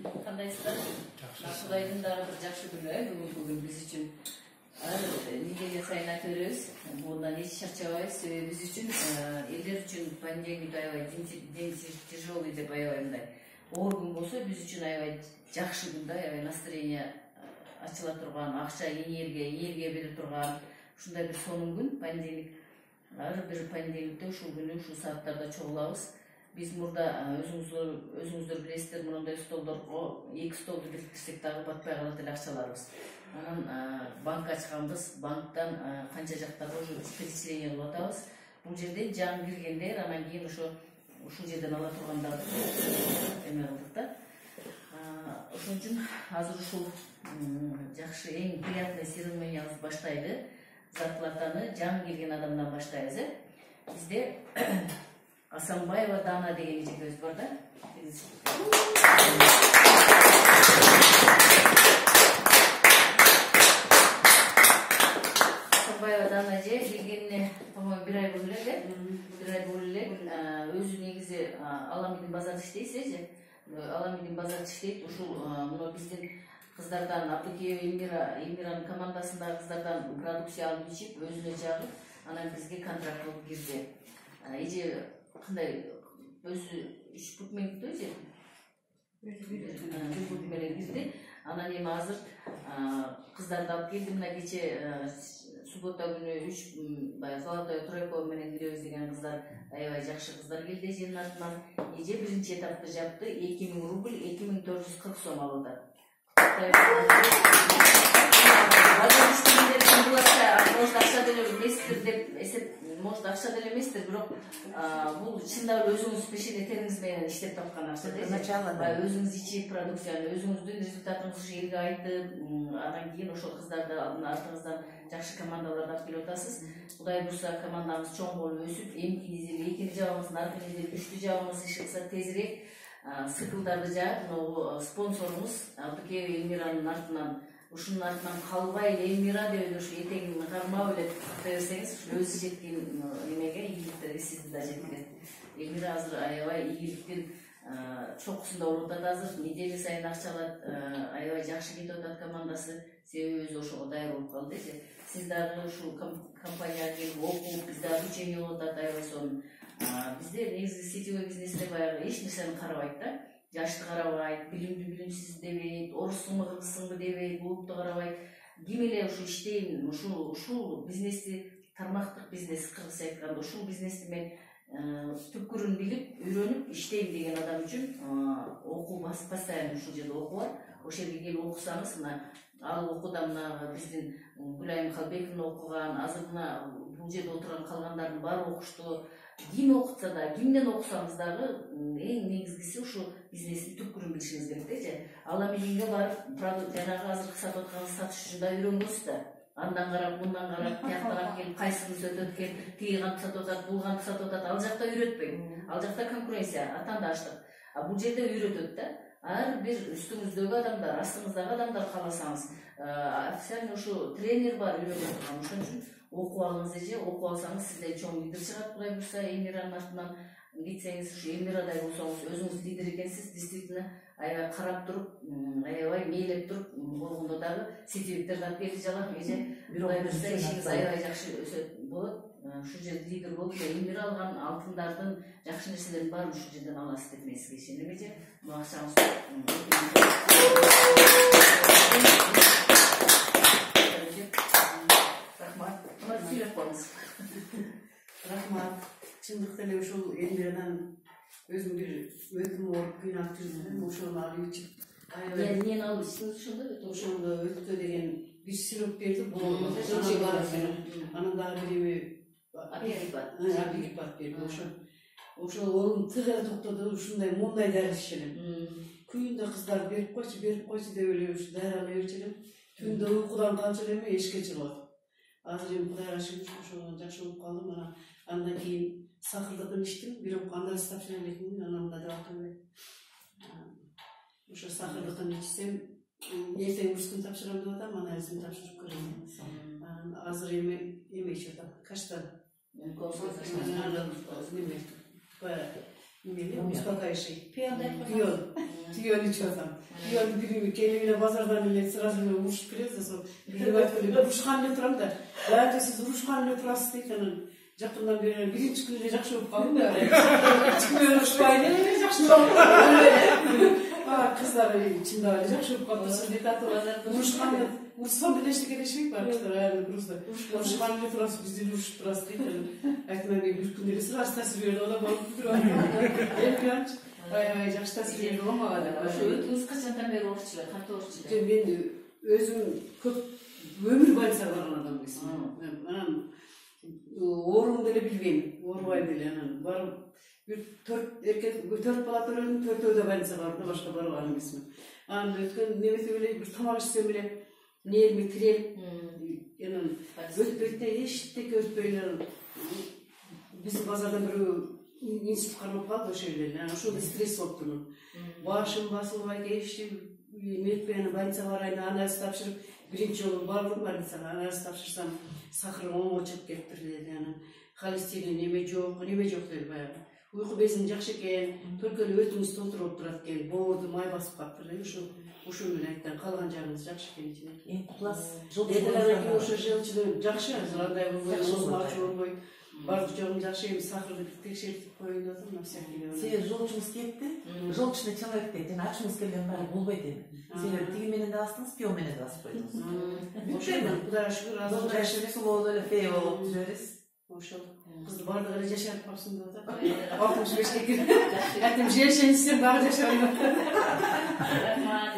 Кандайсыздар? Кудайдын дагы бир жакшы күнү бүгүн биз үчүн. Неделе сайын айтабыз, bundan эч чарчабайбыз. Себеби биз үчүн, элдер үчүн понедельник аябай день тяжелый деп аябай мындай. Оор күн болсо биз үчүн аябай жакшы күн да, аябай настроение ачыла турган, акча энергия бере турган ушундай бир сонун күн понедельник. Ар бир понедельникте ушул күнү ушул сааттарда чогулабыз. Биз мурда өзүңүздөр билесиздер, мындай столдорго 2 столду бириктирсек дагы батпай калат эле акчаларыбыз. Анан банк ачканбыз, банктан канча жактарга уже перечисление кылып атабыз. Бул жерде жаңы киргендер, анан кийин ушул жерден ала тургандар эме кылдык да. Ошон үчүн азыр ушул жакшы эң приятный церемониябызды баштайлы. Зарплатаны жаңы келген адамдан баштайбыз. Бизде Асанбаева Дана деген эжекебиз бар да. Асанбаева Дана эже келгенине, по-моему, 1 ай болду эле. 1 ай болду эле. Өзү негизи Аламидин базарда иштейт, Аламидин базарда иштейт. Ушул мына биздин кыздардан Абдыкеева Элмиранын командасындагы кыздардан продукция алып ичип, өзүнө жагып, анан бизге контракт болуп кирди. Эже кандай өзү 3 пут менен эже. Бир менен кирди. Анан эми азыр кыздарды алып келди. Мына кече суббота күнү 3 баягы Золотая тройка менен киребиз деген кыздар, аябай жакшы кыздар келди эженин артынан. Эже биринчи этапты жапты, 2000 рубль, 2440 сом алып атат. Может, акча деле эместир деп эсеп, может, акча деле эместир, бирок бул чындап эле өзүңүз пешене териңиз менен иштеп тапкан акча да. Началда өзүңүз ичип продукцияны, өзүңүздүн результатыңызды элге айтып, анан кийин ошол кыздарды артыңыздан жакшы командаларды алып келип атасыз. Кудай буйрса командабыз чоң болуп өсүп, экинчи жабыңыздын аркы неделе 3-түү жабыңыз иши кылса тезирээк сыкылдарды жаап, могу спонсорубуз Абдыкеева Элмиранын артынан ушунун артынан калбай эле Элмира деп эле ушу этегин кармап эле ката берсеңиз, өзү жеткен эмеге ийгиликтерге сизди да жеткирет. Элмира азыр аябай ийгиликтин чокусунда болуп атат азыр, неделе сайын акча алат, аябай жакшы кетип атат командасы, себеби өзү ошого даяр болуп калды. Сиз дагы ушул компанияга келип окуп, биз дагы обучение болуп атат аябай сонун. Бизде негизи сетевой бизнесте баягы эч нерсени карабайт да. Жашты карабайт, билимсиз дебейт, орустуңбу кыргызсыңбы дебейт, улутту карабайт. Ким эле ушу иштейм, ушул бизнести, тармактык бизнес кыргызча айтканда, ушул бизнести мен түпкүрүн билип, үйрөнүп иштейм деген адам үчүн окуу постоянно ушул жерде окуу бар. Ошол жерге келип окусаңыз, мына ал окууда мына биздин Гүлайым Халбековна окуган, азыр мына бул жерде отурган калгандардын баары окушту. Ким окутса да, кимден окусаңыз дагы эң негизгиси ушу бизнестин түпкүрүн билишиңиз керек да. Аламидинге барып, жанагы азыркы сатып атканыңызды сатыш үчүн да үйрөнгөнсүз да. Андан карап, мындан карап, тияктан келип, кайсысын өтөт экен, тиги кантип сатып атат, бул кантип сатып атат, ал жакта үйрөтпөйт. Ал жакта конкуренция, атаандаштык. Бул жерде үйрөтөт да. Ар бир үстүңүздөгү адамдар, астыңыздагы адамдар кааласаңыз, официально ушу тренер бар үйрөнүп турган. Ошон үчүн окуп алыңыз эже, окуп алсаңыз сизден чоң лидер чыгат. Кудай буйрса Элмиранын артынан кетсеңиз, ушу Элмирадай болсоңуз, өзүңүз лидер экенсиз, действительно аябай карап туруп, аябай мээлеп туруп болгондо дагы сетевиктерди алып келип жалам эже. Кудай буйрса ишиңиз аябай жакшы өсөт болот. Ушул жерде лидер болуп, Элмира алган алтындардын жакшы нерселерин баарын ушул жерден аласыз деп мен сизге ишенем эже. Мына акчаңыз рахмат. Чындыкта эле ушул Элмирадан өзүм бир өтүм алып кыйналып жүрдүм. Ошону алып ичип аябай эмнени алып ичтиңиз ошондо өттө деген бир сироп берди. Анан дагы бир эме апигипат берди. Ошол оорум тыга токтоду. Ушундай мындай дары ичелим. Күндө кыздар берип койчу деп эле ушу дары ала берчү элем. Түндө уйкудан калчу элем, эшикке чыгып. Азыр эми Кудайга шүгүр, ошого жакшы болуп калдым. Андан кийин сакырдыкын иштим, бирок анда стационар электимин, анан мында деп атам. Ошо сакырдыкын ичсем, эртең урскун тапшырам деп атам, анан өзүм тапшырып көрөм. Азыр эме ичип атам, каштан. Успокаивающий. Пион. Tüyönü çoğdan. Tüyönü birimi kendimine pazardan ile sırasını vuruşup gireriz de sonra. Birimi vuruşkanlı turam da. Daha önce siz vuruşkanlı turasız deyken Жақындан бері бірінші күнде жақсы болып қалдым да. Çıkmıyor uşmaydı. Жақсы болып қалды. Қыздар içinde öyle жақсы болып қалды. Сізде тату ұрышқанды ұрысқан білешті келешек бар. Қыздар просто ұрышқанды тұрасыз, бізден ұрышып тұрасыз дейді. Айтымдан мен бір күндері сұрасы тәсір берді, ода болып тұрады. Елпиянч. Ай, жақсы тәсір берді болмағады. Өзіңіз қашандан бері орысшылар, қатты орысшылар? Мен өзім көп өмір больница барған адам дейсің. Орумду эле билбейм, оорубайм эле анан барып бир 4 бала төрөдүм, 4-өө да больницага бардым, башка барбаган эмесмин. Анан өткөн немесе эле бир тамак ичсем эле нервим тирелип, анан өтпөйт да эчтеке өтпөй эле биздин базардан бирөө инсульт кармап калды ошол эле. Анан ошондой стресс болуп турмун. Башым басылбай кешти, метпен больницага барайын, анализ тапшырып, биринчи жолу бардым больницага, анализ тапшырсам сахарым 10-га чыгып кетиптир деди. Анан холестерин неме жок деди баягы. Уйку безим жакшы экен, только эле өтүңүз толтуруп турат экен, боорду май басып калыптыр деди. Ошо менен айттым, калган жагыңыз жакшы экен дейт. Ошо желчиде жакшы, андай болбой, ошо болбой. Бардык жогум жакшы, эми сахарды текшертип коюн деп атам, на всякий случай. Сен жолчуңуз кетти, жолчуна человек дейт, жана ачыңыз келген баары болбойт эми. Сен тиги менен да астыңыз, пио менен да асып койдуңуз. Ошол Кудайга шүгүр, азыр жакшы сулоо эле фея болуп жүрөбүз. Ошол кызды бардыгы эле жашарып калсын деп атам. 65 кир. Айтым, жешенсем баары жашабайм. Рахмат.